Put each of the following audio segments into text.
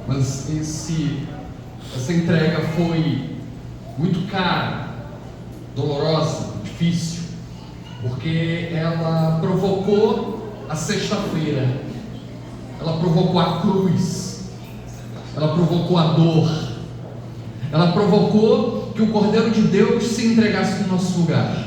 mas essa entrega foi muito cara, dolorosa, difícil, porque ela provocou a sexta-feira, ela provocou a cruz, ela provocou a dor, ela provocou que o Cordeiro de Deus se entregasse no nosso lugar.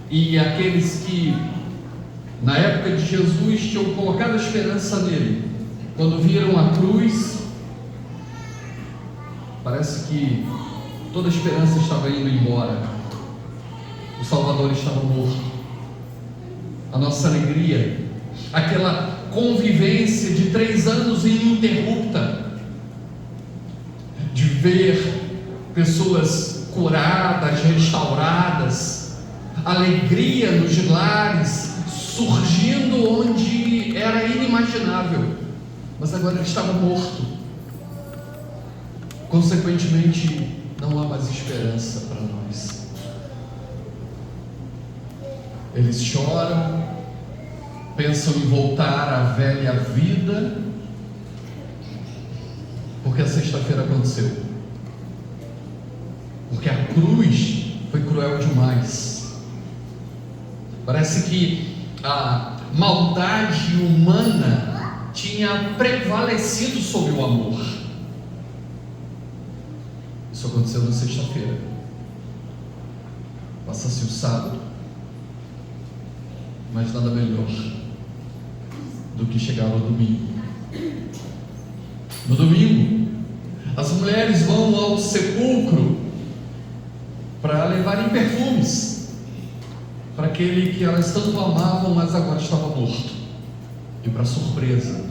E aqueles que na época de Jesus tinham colocado a esperança nele, quando viram a cruz, parece que toda a esperança estava indo embora. O Salvador estava morto. A nossa alegria, aquela convivência de 3 anos ininterrupta, de ver pessoas curadas, restauradas, alegria nos lares, surgindo onde era inimaginável, mas agora ele estava morto. Consequentemente, não há mais esperança para nós. Eles choram, pensam em voltar à velha vida, porque a sexta-feira aconteceu, porque a cruz foi cruel demais. Parece que a maldade humana tinha prevalecido sobre o amor. Isso aconteceu na sexta-feira. Passa-se o sábado, mas nada melhor do que chegar no domingo. No domingo, as mulheres vão ao sepulcro para levarem perfumes para aquele que elas tanto amavam, mas agora estava morto. E para surpresa,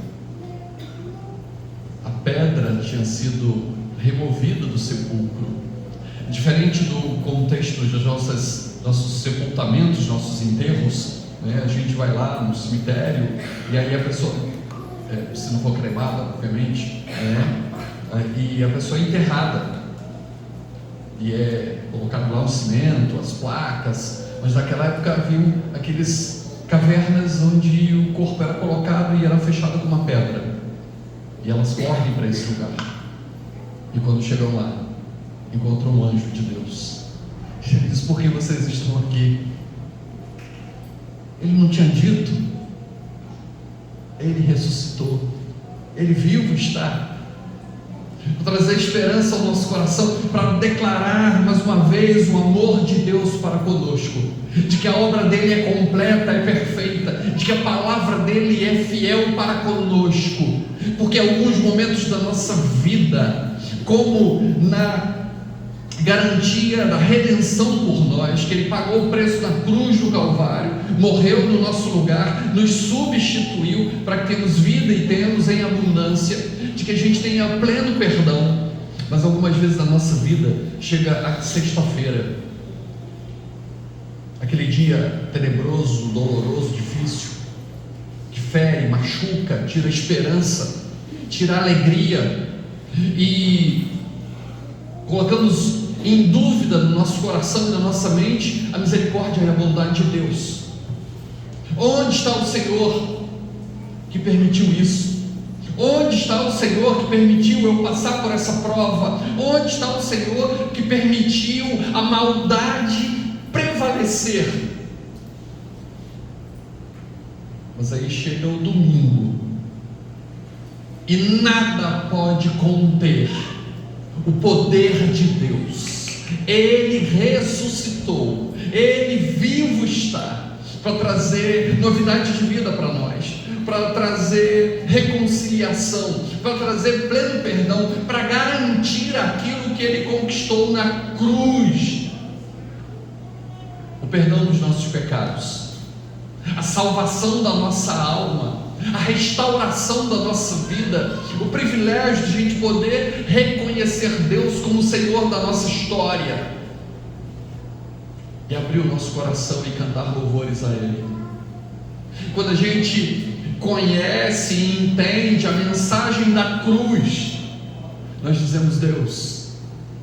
a pedra tinha sido removida do sepulcro. Diferente do contexto dos nossos sepultamentos, nossos enterros, né? A gente vai lá no cemitério e aí a pessoa, se não for cremada, obviamente, e a pessoa é enterrada e é colocado lá o cimento, as placas. Mas naquela época haviam aqueles cavernas onde o corpo era colocado e era fechado com uma pedra, e elas correm para esse lugar, e quando chegam lá, encontram um anjo de Deus. E ele diz: por que vocês estão aqui? Ele não tinha dito? Ele ressuscitou, ele vivo está, para trazer esperança ao nosso coração, para declarar mais uma vez o amor de Deus para conosco, de que a obra dele é completa, é perfeita, de que a palavra dele é fiel para conosco, porque em alguns momentos da nossa vida, como na garantia da redenção por nós, que ele pagou o preço na cruz do Calvário, morreu no nosso lugar, nos substituiu para que temos vida e temos em abundância, de que a gente tenha pleno perdão. Mas algumas vezes na nossa vida chega a sexta-feira, aquele dia tenebroso, doloroso, difícil, que fere, machuca, tira a esperança, tira a alegria, e colocamos em dúvida no nosso coração e na nossa mente a misericórdia e a bondade de Deus. Onde está o Senhor que permitiu isso? Onde está o Senhor que permitiu eu passar por essa prova? Onde está o Senhor que permitiu a maldade prevalecer? Mas aí chega o domingo e nada pode conter o poder de Deus. Ele ressuscitou, ele vivo está, para trazer novidade de vida para nós, para trazer reconciliação, para trazer pleno perdão, para garantir aquilo que ele conquistou na cruz: o perdão dos nossos pecados, a salvação da nossa alma, a restauração da nossa vida, o privilégio de a gente poder reconhecer Deus como Senhor da nossa história e abrir o nosso coração e cantar louvores a Ele. Quando a gente conhece e entende a mensagem da cruz, nós dizemos: Deus,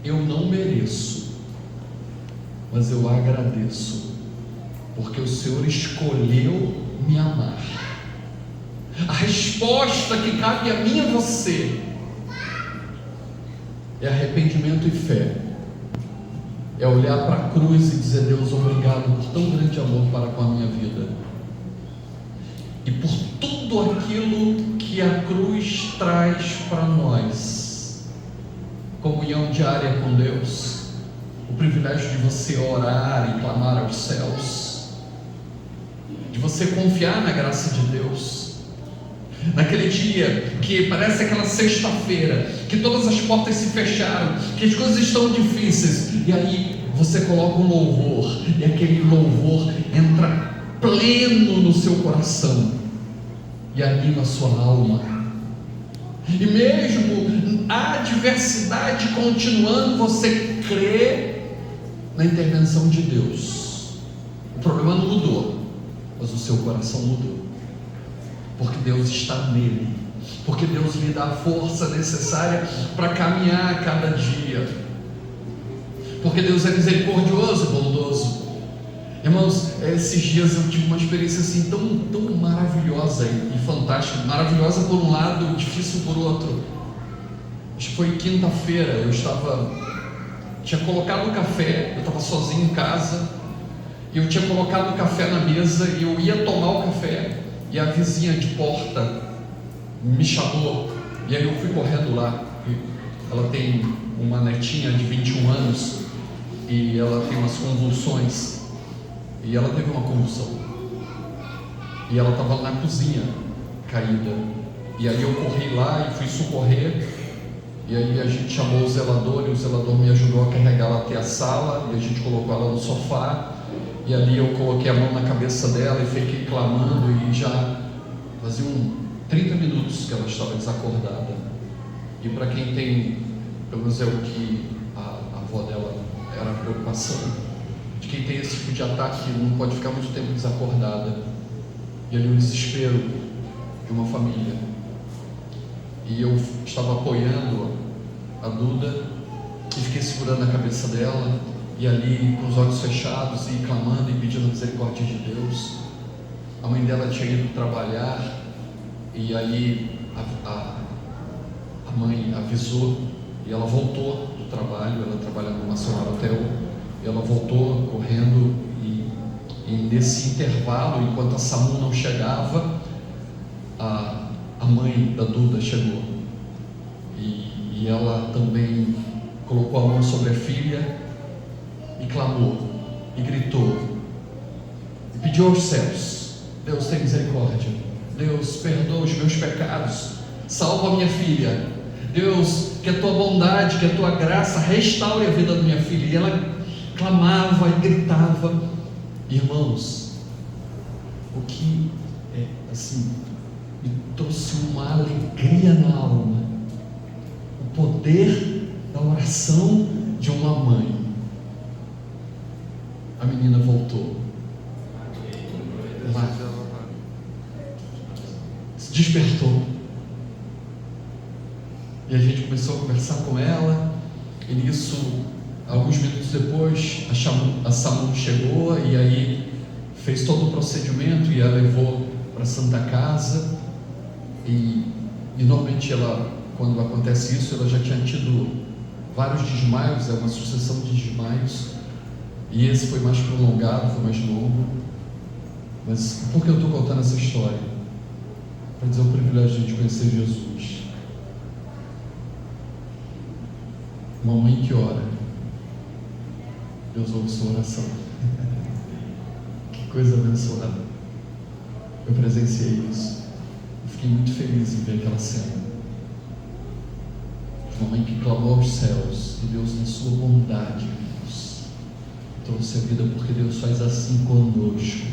eu não mereço, mas eu agradeço, porque o Senhor escolheu me amar. A resposta que cabe a mim e a você é arrependimento e fé. É olhar para a cruz e dizer: Deus, obrigado por tão grande amor para com a minha vida e por tudo aquilo que a cruz traz para nós. Comunhão diária com Deus, o privilégio de você orar e clamar aos céus, de você confiar na graça de Deus. Naquele dia que parece aquela sexta-feira, que todas as portas se fecharam, que as coisas estão difíceis, e aí você coloca um louvor, e aquele louvor entra pleno no seu coração e anima a sua alma. E mesmo a adversidade continuando, você crê na intervenção de Deus. O problema não mudou, mas o seu coração mudou, porque Deus está nele, porque Deus lhe dá a força necessária para caminhar a cada dia, porque Deus é misericordioso e bondoso. Irmãos, esses dias eu tive uma experiência assim tão maravilhosa e fantástica. Maravilhosa por um lado, difícil por outro. Acho que foi quinta-feira, tinha colocado o café, eu estava sozinho em casa, e eu tinha colocado o café na mesa, e eu ia tomar o café, e a vizinha de porta me chamou, e aí eu fui correndo lá. Ela tem uma netinha de 21 anos, e ela tem umas convulsões, e ela teve uma convulsão, e ela estava na cozinha, caída, e aí eu corri lá e fui socorrer, e aí a gente chamou o zelador, e o zelador me ajudou a carregar ela até a sala, e a gente colocou ela no sofá, e ali eu coloquei a mão na cabeça dela e fiquei clamando, e já faziam 30 minutos que ela estava desacordada. E para quem tem, pelo menos é o que a avó dela era a preocupação, de quem tem esse tipo de ataque, não pode ficar muito tempo desacordada. E ali o desespero de uma família. E eu estava apoiando a Duda e fiquei segurando a cabeça dela, e ali com os olhos fechados e clamando e pedindo a misericórdia de Deus. A mãe dela tinha ido trabalhar, e aí a mãe avisou, e ela voltou do trabalho. Ela trabalha no Nacional Hotel, e ela voltou correndo, e nesse intervalo, enquanto a SAMU não chegava, a mãe da Duda chegou, e ela também colocou a mão sobre a filha e clamou, e gritou, e pediu aos céus: Deus, tem misericórdia, Deus, perdoa os meus pecados, salva a minha filha, Deus, que a tua bondade, que a tua graça restaure a vida da minha filha. E ela clamava e gritava. Irmãos, o que assim me trouxe uma alegria na alma, o poder da oração de uma mãe. A menina voltou, ela se despertou, e a gente começou a conversar com ela. E nisso, alguns minutos depois, a SAMU chegou, e aí fez todo o procedimento e a levou para a Santa Casa. E normalmente ela, quando acontece isso, ela já tinha tido vários desmaios, é uma sucessão de desmaios, e esse foi mais prolongado, foi mais longo. Mas por que eu estou contando essa história? Para dizer o privilégio de a gente conhecer Jesus. Uma mãe que ora, Deus ouve sua oração. Que coisa abençoada. Eu presenciei isso. Eu fiquei muito feliz em ver aquela cena. Uma mãe que clamou aos céus, e Deus, na sua bondade, Deus, trouxe a vida, porque Deus faz assim conosco.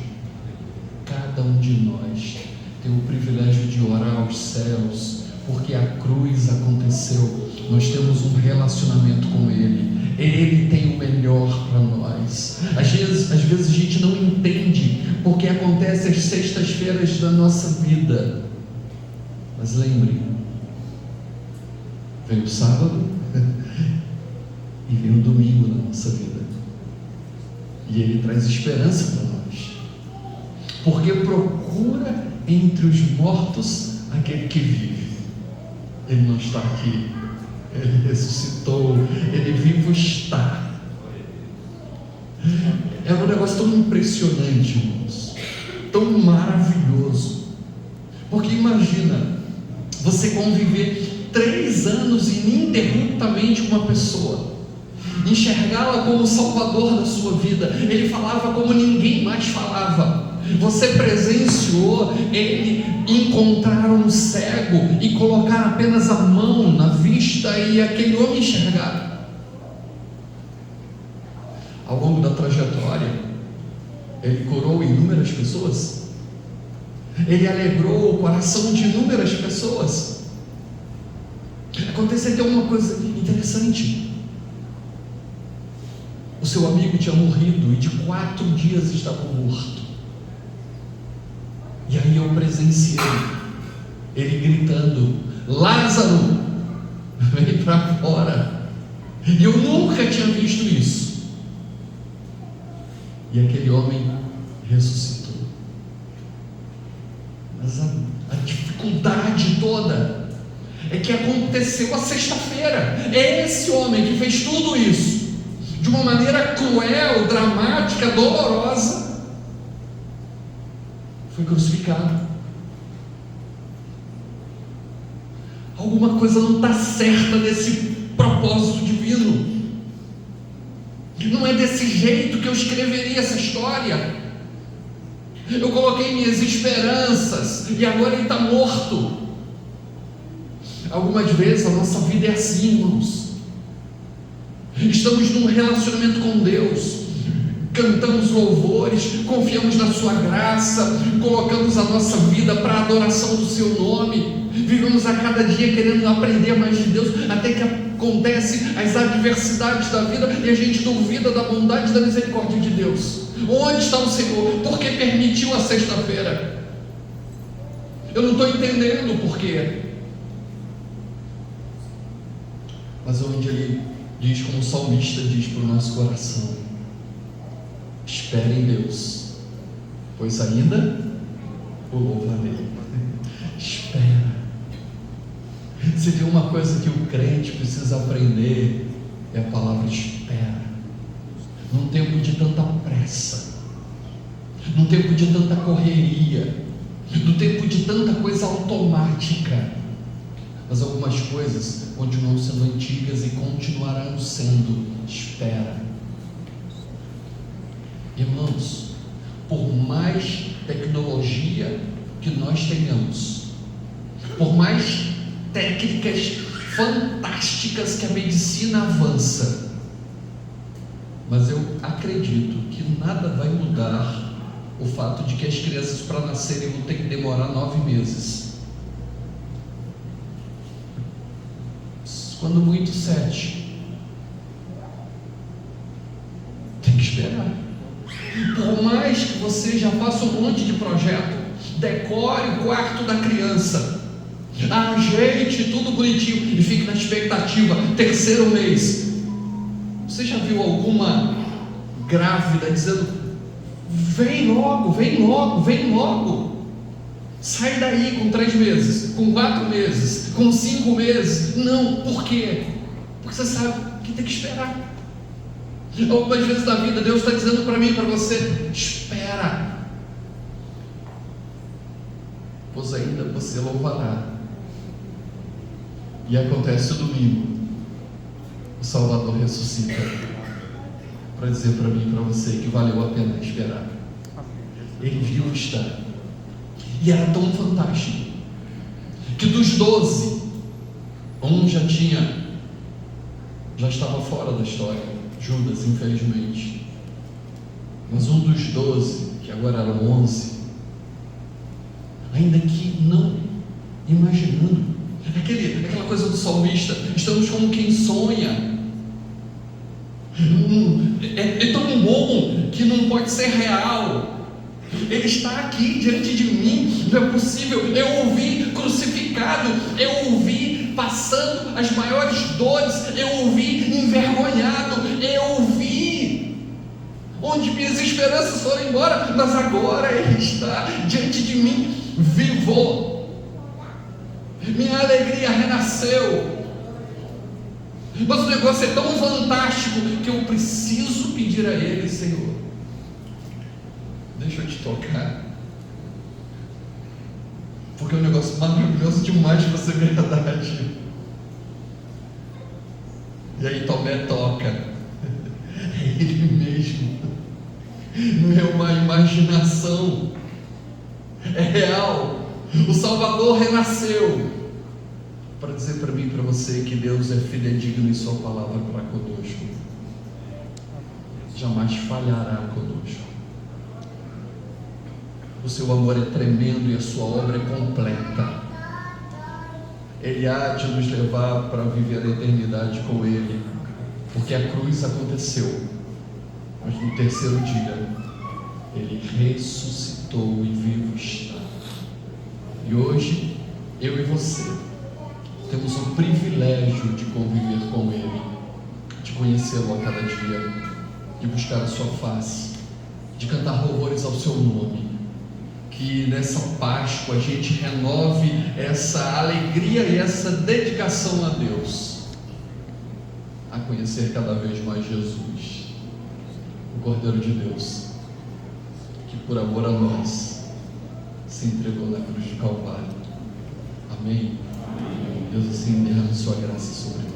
Cada um de nós tem o privilégio de orar aos céus, porque a cruz aconteceu. Nós temos um relacionamento com Ele. Ele tem o melhor para nós. Às vezes a gente não entende porque acontece às sextas-feiras da nossa vida. Mas lembre, vem o sábado e vem o domingo na nossa vida. E Ele traz esperança para nós. Porque procura entre os mortos aquele que vive. Ele não está aqui, ele ressuscitou, ele vivo está. É um negócio tão impressionante, irmãos, tão maravilhoso, porque imagina você conviver 3 anos ininterruptamente com uma pessoa, enxergá-la como o salvador da sua vida. Ele falava como ninguém mais falava. Você presenciou ele encontrar um cego e colocar apenas a mão na vista e aquele homem enxergar. Ao longo da trajetória, ele curou inúmeras pessoas, ele alegrou o coração de inúmeras pessoas. Acontece até uma coisa interessante: o seu amigo tinha morrido e de 4 dias estava morto. E aí eu presenciei ele gritando: Lázaro, vem para fora. E eu nunca tinha visto isso. E aquele homem ressuscitou. Mas a dificuldade toda é que aconteceu a sexta-feira. É esse homem que fez tudo isso de uma maneira cruel, dramática, dolorosa, foi crucificado. Alguma coisa não está certa nesse propósito divino. Não é desse jeito que eu escreveria essa história. Eu coloquei minhas esperanças e agora ele está morto. Algumas vezes a nossa vida é assim, irmãos. Estamos num relacionamento com Deus, cantamos louvores, confiamos na sua graça, colocamos a nossa vida para a adoração do seu nome, vivemos a cada dia querendo aprender mais de Deus, até que acontecem as adversidades da vida e a gente duvida da bondade e da misericórdia de Deus. Onde está o Senhor? Por que permitiu a sexta-feira? Eu não estou entendendo o porquê. Mas onde ele diz, como o salmista diz para o nosso coração: espere em Deus, pois ainda o louvarei. Espera. Se tem uma coisa que o crente precisa aprender, é a palavra espera. Num tempo de tanta pressa, num tempo de tanta correria, num tempo de tanta coisa automática, mas algumas coisas continuam sendo antigas e continuarão sendo. Espera. Irmãos, por mais tecnologia que nós tenhamos, por mais técnicas fantásticas que a medicina avança, mas eu acredito que nada vai mudar o fato de que as crianças, para nascerem, vão ter que demorar 9 meses. Quando muito 7. Tem que esperar. Por mais que você já faça um monte de projeto, decore o quarto da criança, ajeite tudo bonitinho e fique na expectativa, 3º mês. Você já viu alguma grávida dizendo: vem logo, vem logo, vem logo? Sai daí com 3 meses, com 4 meses, com 5 meses. Não, por quê? Porque você sabe que tem que esperar. Algumas vezes na vida Deus está dizendo para mim e para você: espera, pois ainda você louvará. E acontece o domingo, o Salvador ressuscita para dizer para mim e para você que valeu a pena esperar. Ele viu está. E era tão fantástico que dos 12, um já estava fora da história, Judas, infelizmente. Mas um dos 12, que agora eram 11, ainda que não imaginando, aquela coisa do salmista: estamos como quem sonha. É tão bom que não pode ser real. Ele está aqui diante de mim, não é possível. Eu o vi crucificado, eu o vi passando as maiores dores, eu o vi envergonhado, eu o vi onde minhas esperanças foram embora, mas agora ele está diante de mim. vivou, minha alegria renasceu. Mas o negócio é tão fantástico que eu preciso pedir a Ele: Senhor, deixa eu te tocar, porque é um negócio maravilhoso demais para ser verdade. E aí Tomé toca, é Ele mesmo, não é uma imaginação, é real. O Salvador renasceu para dizer para mim e para você que Deus é fidedigno em sua palavra para conosco, jamais falhará conosco. O seu amor é tremendo e a sua obra é completa. Ele há de nos levar para viver a eternidade com Ele, porque a cruz aconteceu, mas no terceiro dia Ele ressuscitou e vivo está. E hoje eu e você temos o privilégio de conviver com Ele, de conhecê-lo a cada dia, de buscar a sua face, de cantar louvores ao seu nome. Que nessa Páscoa a gente renove essa alegria e essa dedicação a Deus, a conhecer cada vez mais Jesus, o Cordeiro de Deus, que por amor a nós se entregou na cruz do Calvário. Amém? Deus assim derrame sua graça sobre nós.